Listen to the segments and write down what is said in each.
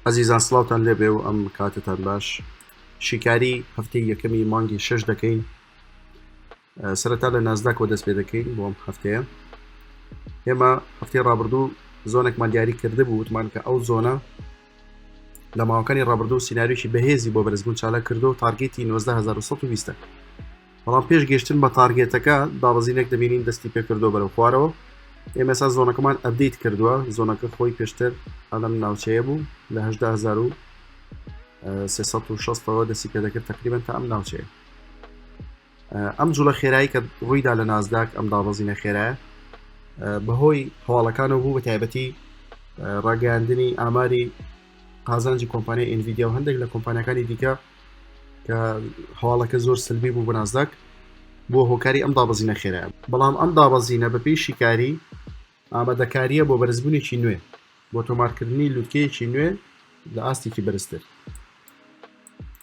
عزیزان سڵاوتان لێبێ و ئەم کاتتان باش. شیکاری هەفتەی یەکەمی مانگی 6 دەکەین. سەرەتا لە نازداک و دەست پێ دەکەین بۆ ئەم هەفتەیە. ئێمە هەفتەی ڕابردوو زۆنێکمان دیاری کرده بوو، وتمان کە ئەو زۆنە لە ماوەکانی ڕابردوو سیناریۆکی بەهێزی بۆ بەرزبوون چالە کردو و تارگێتی 19120. بەڵام پێش گەشتن بە تارگێتەکە دابەزینێک دەبینین دەستی پێ کردو بەرەو خوارەوە. ئێمە ئێستا زۆنەکەمان ئەپدەیت کردووە، زۆنەکە خۆی پێشتر ئەلەم ناوچەیە بوو لە 18360ەوە دەستی پێ دەکرد تقریبا تا ئەم ناوچەیە. ئەم جوڵە خێرایی کە ڕوویدا لە نازداک ئەم دابەزینە خێرایە بەهۆی هەواڵەکانەوە بوو، بە تایبەتی ڕاگەاندنی ئاماری قازانجی کۆمپانیای ئینڤیدیا و هەندێک لە کۆمپانیەکانی دیکە کە هەواڵەکە زۆر سلبی بوو بە نازداک بۆ هۆکاری ئەم دابەزینە خێرایە. بەڵام ئەم دابەزینە بەپێی شیکاری ئامادەکاریە بۆ بەرزبوونێکی نوێ، بۆ تۆمارکردنی لووتکەیەکی نوێ لە ئاستێکی بەرزتر.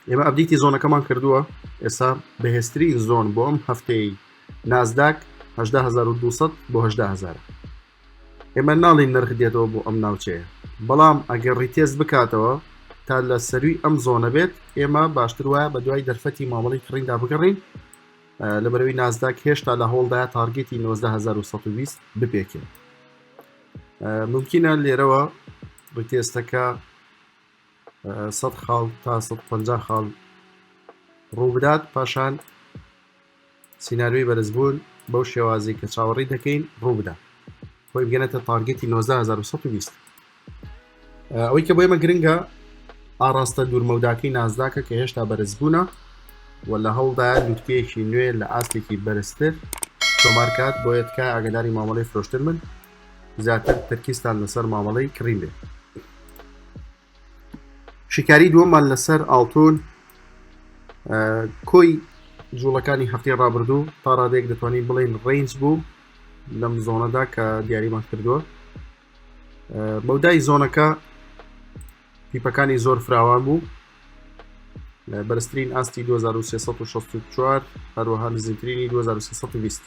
ئێمە ئەپدەیتی زۆنەکەمان کردووە، ئێستا بەهێزترین زۆن بۆ ئەم هەفتەی نازداک 18200 بۆ 18000. ئێمە ناڵین نرخ دێتەوە بۆ ئەم ناوچەیە، بەڵام ئەگەر ڕیتێز بکاتەوە تا لە سەروی ئەم زۆنە بێت، ئێمە باشتر وایە بە دوای دەرفەتی مامەڵی کڕیندا بگەڕین لەبەرەوەی نازداک هێشتا لە هەوڵدایە تارگێتی 19120 بپێکێن. ممکنە لێرەوە ڕیتێستەکە 100 خاڵ تا 150 خاڵ ڕوو بدات، پاشان سیناریۆی بەرزبوون بەو شێوازی کە چاوەڕی دەکەین ڕوو بدات، خۆی بگەنێتە تارگێتی 19120. ئەوەی کە بۆ ئێمە گرنگە ئاڕاستە دوورمەوداکەی نازداکە کە هێشتا بەرزبوونە و لە هەوڵدایە لووتکەیەکی نوێ لە ئاستێکی بەرزتر تۆمارکات بۆ یەتکە ئاگداری مامەڵەی فرۆشتر من زیاتر تەرکیزتان لەسەر مامەڵەی کڕین بێت. شیکاری دووەممان لەسەر ئاڵتون کۆی جوڵەکانی هەفتەی ڕابردوو تا ڕادێک دەتوانین بڵێن ڕێنج بوو لەم زۆنەدا کە دیاریمان کردووە. بەودای زۆنەکە پیپەکانی زۆر فراوان بوو، بەرزترین ئاستی 2364 هەروەها نزیکترینی 2320.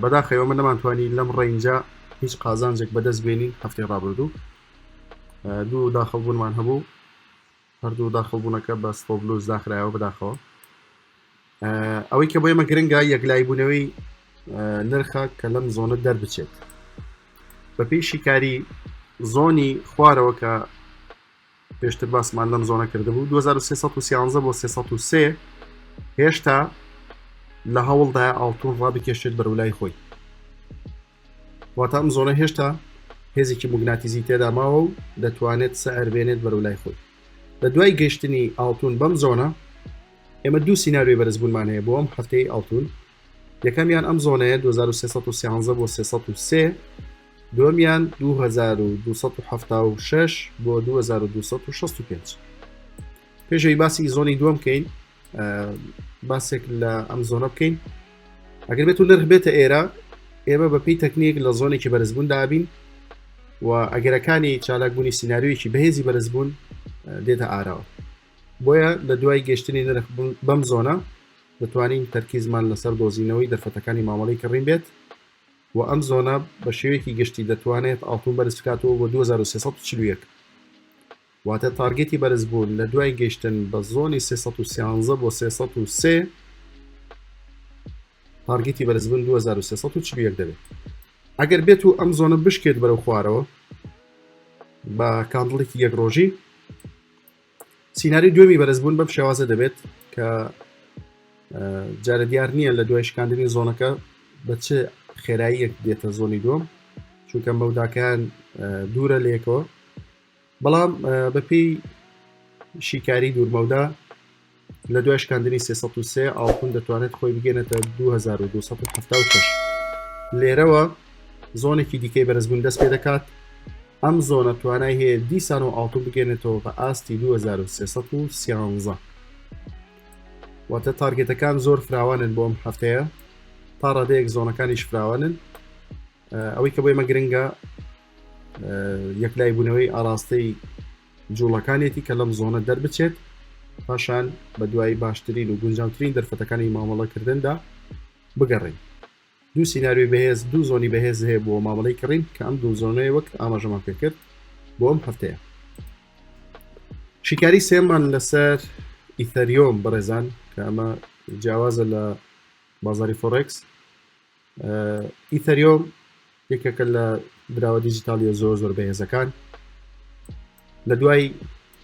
بەداخەوە من نەمانتوانی لەم ڕێنجە هیچ قازانجێک بەدەست بێنین هەفتەی ڕابردوو. دوو داخەڵبوونمان هەبوو، هەردوو داخەڵبوونەکە بە سپۆبلوز داخرایەوە بەداخەوە. ئەوەی کە بۆ ئێمە گرنگە یەکلایبوونەوەی نرخە کە لەم زۆنە دەربچێت. بەپێی شیکاری زۆنی خوارەوە کە پێشتر باسمان لەم زۆنە کرده بوو 2313 بۆ 303 هێشتا لە هەوڵدا ئاڵتون ڕابکێشێت بەرەولای خۆی، واتە ئەم زۆنە هێشتا هێزێکی موگناتیزی تێدا ماوە و دەتوانێت سەعر بێنێت بەرەولای خۆی. لە دوای گەشتنی ئاڵتون بەم زۆنە ئێمە دوو سیناریۆی بەرزبوونمان هەیە بۆ ئەم هەفتەی ئاڵتون. یەکەمیان ئەم زۆنەیە 2313 بۆ 303، دووەمیان 2276 بۆ 2265. پێشەوەی باسی زۆنی دووەم بکەین، باسێک لە ئەم زۆنە بکەین. ئەگەر بێت و نرخ بێتە ئێرە، ئێمە بەپێی تەکنیک لە زۆنێکی بەرزبوون دابین و ئەگەرەکانی چالاکبوونی سیناریۆیەکی بەهێزی بەرزبوون دێتە ئاراوە. بۆیە لە دوای گەشتنی نرخ بەم زۆنە دەتوانین تەرکیزمان لەسەر دۆزینەوەی دەرفەتەکانی مامەڵەی کڕین بێت و ئەم زۆنە بە شێوەیەکی گشتی دەتوانێت ئاڵتون بەرز بکاتەوە بۆ 2341. واتە تارگێتی بەرزبوون لە دوای گەشتن بە زۆنی 313 بۆ 303 تارگێتی بەرزبوون 2341 دەبێت. ئەگەر بێت و ئەم زۆنە بشکێت بەرەو خوارەوە بە کاندڵێکی یەک ڕۆژی، سیناری دوێمی بەرزبوون بەم شێوازە دەبێت کە جارە دیار نییە لە دوای شکاندنی زۆنەکە بە چه خێراییەک دێتە زۆنی دووەم، چونکە مەوداکەیان دوورە لێکەوە. بەڵام بەپێی شیکاری دوورمەودا لە دوای شکاندنی 303 ئاڵتون دەتوانێت خۆی بگێنێتە 2276. لێرەوە زۆنێکی دیکەی بەرزبوون دەست پێ دەکات. ئەم زۆنە توانای هەیە دیسان و ئاڵتون بگێنێتەوە بە ئاستی 2313. واتە تارگێتەکان زۆر فراوانن بۆ ئەم هەفتەیە، تا ڕادەیەک زۆنەکانیش فراوانن. ئەوەی کە بۆ ئێمە گرنگە یەکلایبوونەوەی ئاراستەی جوڵەکانێتی کە لەم زۆنە دەربچێت، پاشان بە دوای باشترین و گونجاوترین دەرفەتەکانی مامەڵەکردندا بگەڕین. دوو سیناریۆی بەهێز، دوو زۆنی بەهێز هەیە بۆ مامەڵەی کڕین کە ئەم دوو زۆنەیە وەک ئاماژەمان پێ کرد بۆ ئەم هەفتەیە. شیکاری سێمان لەسەر ئیتەریۆم بەڕێزان کە ئەمە جیاوازە لە بازاری فۆڕکس. ئیتەریۆم یەکێکە لە براوە دیجیتالیە زۆر بەهێزەکان لە دوای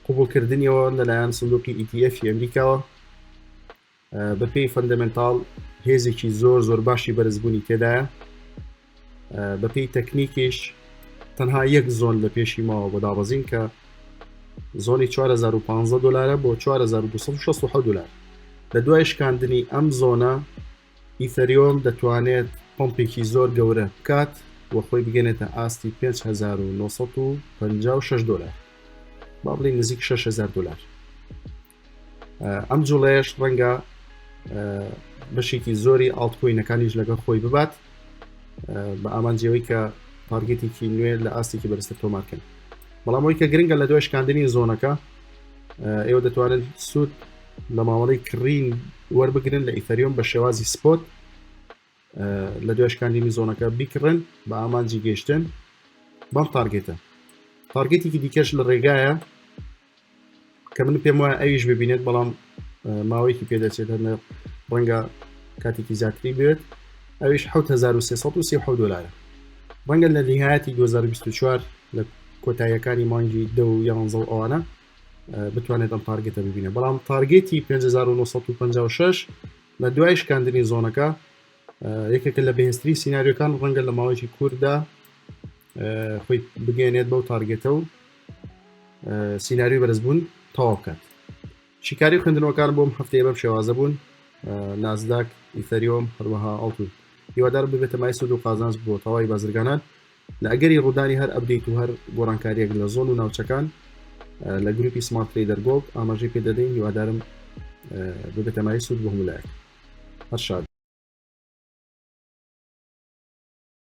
قوبولکردنیەوە لەلایەن سندوقی ETF ئەمریکاوە بەپێی فەندەمنتاڵ هێزێکی زۆر باشی بەرزبوونی تێدایە. بەپێی تەکنیکیش تەنها یەک زۆن لە پێشی ماوە بۆ دابەزین کە زۆنی 4015 دلارە بۆ 4267 دلار. لە دوای شکاندنی ئەم زۆنە ئیتەریۆم دەتوانێت پۆمپێکی زۆر گەورە بکات و خۆی بگەنێتە ئاستی 5956 دلار، با بڵێ نزیک 6000 دلار. ئەم جوڵەیەش ڕەنگە بەشێکی زۆری ئاڵتکۆینەکانیش لەگەڵ خۆی ببات بە ئامانجیەوەی کە تارگێتێکی نوێ لە ئاستێکی بەرزتر تۆمارکەن. بەڵام ئەوەی کە گرنگە لە دوای شکاندنی زۆنەکە ئێوە دەتوانن سوود لە ماوەڵی کڕین وەربگرن لە ئیتەریۆم بە شێوازی سپۆت لە دوای شکاندنی زۆنەکە بیکڕن بە ئامانجی گەیشتن بەم تارگێتە. تارگێتێکی دیکەش لە ڕێگایە کە من پێم وایە ئەویش ببینێت بەڵام ماوەیەکی پێدەچێت هەر ڕەنگە کاتێکی زیاتری بێت، ئەویش 7337 دلارە. ڕەنگە لە نهایەتی 2024 لە کۆتاییەکانی مانگی 10 و 11 ئەوانە بتوانێت ئەم تارگێتە ببینێ. بەڵام تارگێتی 5956 لە دوای شکاندنی زۆنەکە یەکێکە لە بەهێزترین سیناریۆکان ڕەنگە لە ماوەیەکی کووردا خۆی بگەێنێت بەو تارگێتە و سیناریۆ بەرزبوون تەواو بکات. شیکاری خوێندنەوەکان بۆم هەفتەیە بەم شێوازە بوون: نازداک، ئیتەریۆم، هەروەها ئەڵتون. هیوادارم ببێتە مای سود و قازانج بۆ تەواوی بازرگانان لە ئەگەری ڕوودانی هەر ئەپدەیت و هەر گۆڕانکاریەک لە زۆن و ناوچەکان لە گروپی سمارت ترێدەر گۆڵد ئاماژەی پێ دەدەین. هیوادارم ببێتە مای سود بۆ هەموو لایەک. هەر شاد.